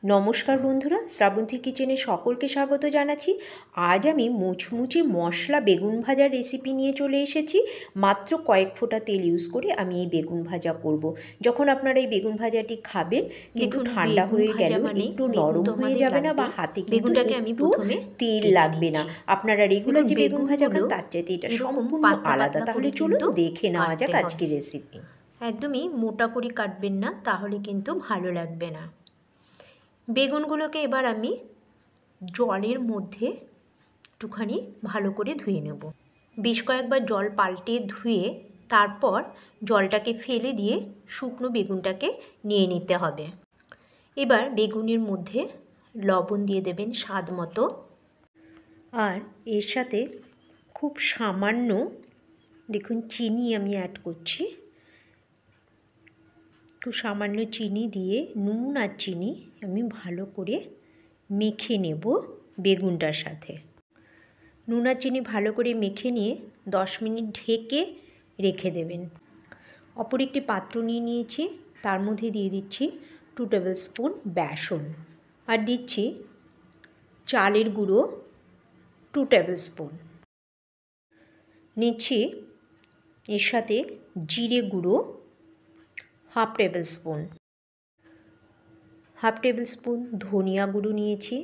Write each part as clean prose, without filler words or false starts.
নমস্কার বন্ধুরা, শ্রাবন্তীর কিচেনে সকলকে স্বাগত জানাচ্ছি। আজ আমি মুচমুচে মশলা বেগুন ভাজার রেসিপি নিয়ে চলে এসেছি। মাত্র কয়েক ফোঁটা তেল ইউজ করে আমি এই বেগুন ভাজা করব। যখন আপনারা এই বেগুন ভাজাটি খাবেন কিন্তু ঠান্ডা হয়ে গেলেও একটু নরম হয়ে যাবে না বা হাতে কিন্তু একটু তেল লাগবে না। আপনারা রেগুলার যে বেগুন ভাজা খান তার চাইতে এটা সম্পূর্ণ আলাদা। তাহলে চলুন দেখে নেওয়া যাক আজকের রেসিপি। একদমই মোটা করে কাটবেন না, তাহলে কিন্তু ভালো লাগবে না। বেগুনগুলোকে এবার আমি জলের মধ্যে একটুখানি ভালো করে ধুয়ে নেব। বেশ কয়েকবার জল পাল্টে ধুয়ে তারপর জলটাকে ফেলে দিয়ে শুকনো বেগুনটাকে নিয়ে নিতে হবে। এবার বেগুনের মধ্যে লবণ দিয়ে দেবেন স্বাদ মতো, আর এর সাথে খুব সামান্য দেখুন চিনি আমি অ্যাড করছি। একটু সামান্য চিনি দিয়ে নুন আর চিনি আমি ভালো করে মেখে নেব বেগুনটার সাথে। নুন আর চিনি ভালো করে মেখে নিয়ে 10 মিনিট ঢেকে রেখে দেবেন। অপর একটি পাত্র নিয়ে নিয়েছি, তার মধ্যে দিয়ে দিচ্ছি 2 টেবিল স্পুন বেসন, আর দিচ্ছি চালের গুঁড়ো 2 টেবিল স্পুন। নিচ্ছি এর সাথে জিরে গুঁড়ো 1/2 টেবিল স্পুন, 1/2 টেবিল স্পুন ধনিয়া গুঁড়ো নিয়েছি।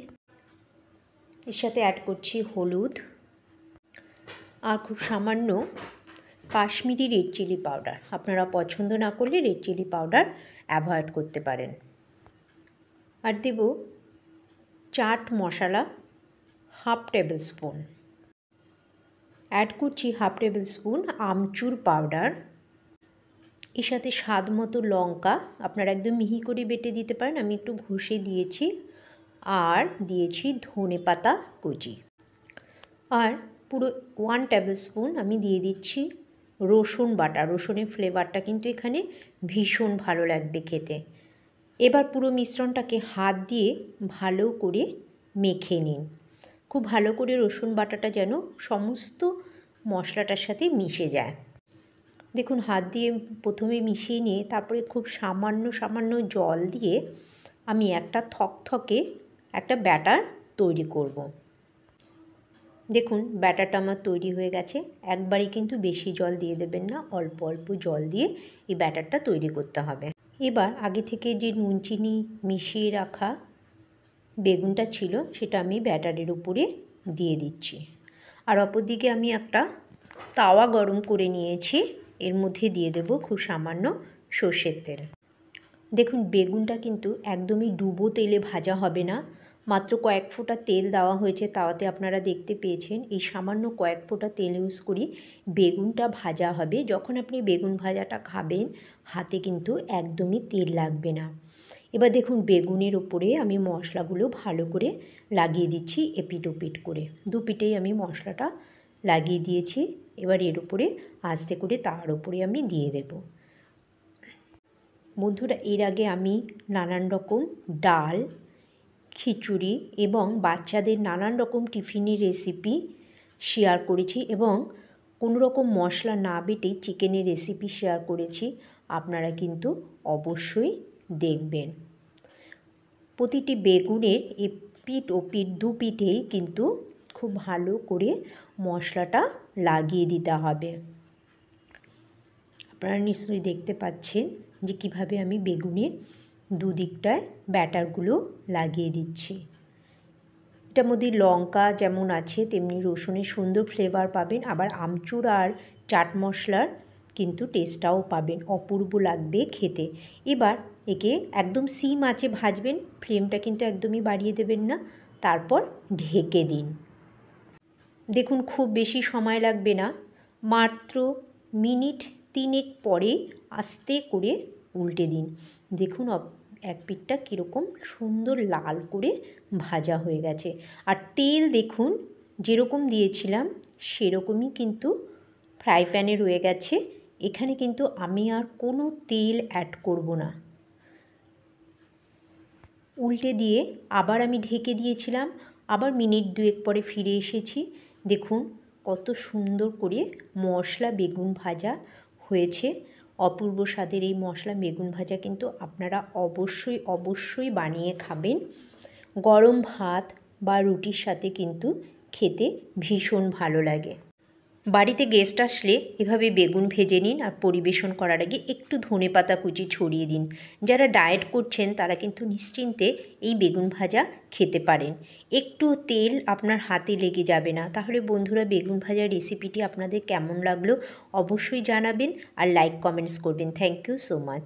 এর সাথে অ্যাড করছি হলুদ আর খুব সামান্য কাশ্মীরি রেড চিলি পাউডার। আপনারা পছন্দ না করলে রেড চিলি পাউডার অ্যাভয়েড করতে পারেন। আর দেব chaat masala 1/2 table spoon. Add করছি 1/2 টেবিল স্পুন আমচুর পাউডার। এর সাথে স্বাদ মতো লঙ্কা, আপনারা একদম মিহি করে বেটে দিতে পারেন, আমি একটু ঘষে দিয়েছি। আর দিয়েছি ধনে পাতা কুচি। আর পুরো 1 টেবিল স্পুন আমি দিয়ে দিচ্ছি রসুন বাটা। রসুনের ফ্লেভারটা কিন্তু এখানে ভীষণ ভালো লাগবে খেতে। এবার পুরো মিশ্রণটাকে হাত দিয়ে ভালো করে মেখে নিন। খুব ভালো করে রসুন বাটাটা যেন সমস্ত মশলাটার সাথে মিশে যায়। দেখুন হাত দিয়ে প্রথমে মিশিয়ে নিয়ে তারপরে খুব সামান্য জল দিয়ে আমি একটা থকথকে একটা ব্যাটার তৈরি করব। দেখুন ব্যাটারটা আমার তৈরি হয়ে গেছে। একবারে কিন্তু বেশি জল দিয়ে দেবেন না, অল্প অল্প জল দিয়ে এই ব্যাটারটা তৈরি করতে হবে। এবার আগে থেকে যে নুন চিনি মিশিয়ে রাখা বেগুনটা ছিল সেটা আমি ব্যাটারের উপরে দিয়ে দিচ্ছি। আর অপরদিকে আমি একটা তাওয়া গরম করে নিয়েছি, এর মধ্যে দিয়ে দেব খুব সামান্য সর্ষের তেল। দেখুন বেগুনটা কিন্তু একদমই ডুবো তেলে ভাজা হবে না, মাত্র কয়েক ফোঁটা তেল দেওয়া হয়েছে তাওয়াতে, আপনারা দেখতে পেয়েছেন। এই সামান্য কয়েক ফোঁটা তেল ইউজ করি বেগুনটা ভাজা হবে। যখন আপনি বেগুন ভাজাটা খাবেন হাতে কিন্তু একদমই তেল লাগবে না। এবার দেখুন বেগুনের ওপরে আমি মশলাগুলো ভালো করে লাগিয়ে দিচ্ছি এপিট ওপিট করে। দু পিঠেই আমি মশলাটা লাগিয়ে দিয়েছি। এবার এর উপরে আস্তে করে তার উপরে আমি দিয়ে দেব। বন্ধুরা, এর আগে আমি নানান রকম ডাল, খিচুড়ি এবং বাচ্চাদের নানান রকম টিফিনের রেসিপি শেয়ার করেছি এবং কোনো রকম মশলা না বেটে চিকেনের রেসিপি শেয়ার করেছি। আপনারা কিন্তু অবশ্যই দেখবেন। প্রতিটি বেগুনের এপিট ওপিট দু পিঠেই কিন্তু খুব ভালো করে মশলাটা লাগিয়ে দিতে হবে। আপনারা নিশ্চয়ই দেখতে পাচ্ছেন যে কীভাবে আমি বেগুনের দুদিকটায় ব্যাটারগুলো লাগিয়ে দিচ্ছি। এটার মধ্যে লঙ্কা যেমন আছে তেমনি রসুনের সুন্দর ফ্লেভার পাবেন, আবার আমচুর আর চাট মশলার কিন্তু টেস্টটাও পাবেন, অপূর্ব লাগবে খেতে। এবার একে একদম সিম আঁচে ভাজবেন, ফ্লেমটা কিন্তু একদমই বাড়িয়ে দেবেন না। তারপর ঢেকে দিন। দেখুন খুব বেশি সময় লাগবে না, মাত্র মিনিট 3 পরে আস্তে করে উল্টে দিন। দেখুন এক পিঠটা কীরকম সুন্দর লাল করে ভাজা হয়ে গেছে। আর তেল দেখুন যেরকম দিয়েছিলাম সেরকমই কিন্তু ফ্রাই প্যানে রয়ে গেছে। এখানে কিন্তু আমি আর কোনো তেল অ্যাড করব না। উল্টে দিয়ে আবার আমি ঢেকে দিয়েছিলাম, আবার মিনিট 2 পরে ফিরে এসেছি। দেখুন কত সুন্দর করে মশলা বেগুন ভাজা হয়েছে, অপূর্ব স্বাদের এই মশলা বেগুন ভাজা কিন্তু আপনারা অবশ্যই বানিয়ে খাবেন। গরম ভাত বা রুটির সাথে কিন্তু খেতে ভীষণ ভালো লাগে। বাড়িতে গেস্ট আসলে এভাবে বেগুন ভেজে নিন আর পরিবেশন করার আগে একটু ধনেপাতা কুচি ছড়িয়ে দিন। যারা ডায়েট করছেন তারা কিন্তু নিশ্চিন্তে এই বেগুন ভাজা খেতে পারেন। একটু তেল আপনার হাতে লেগে যাবে না। তাহলে বন্ধুরা, বেগুন ভাজা রেসিপিটি আপনাদের কেমন লাগলো অবশ্যই জানাবেন আর লাইক কমেন্টস করবেন। Thank you so much.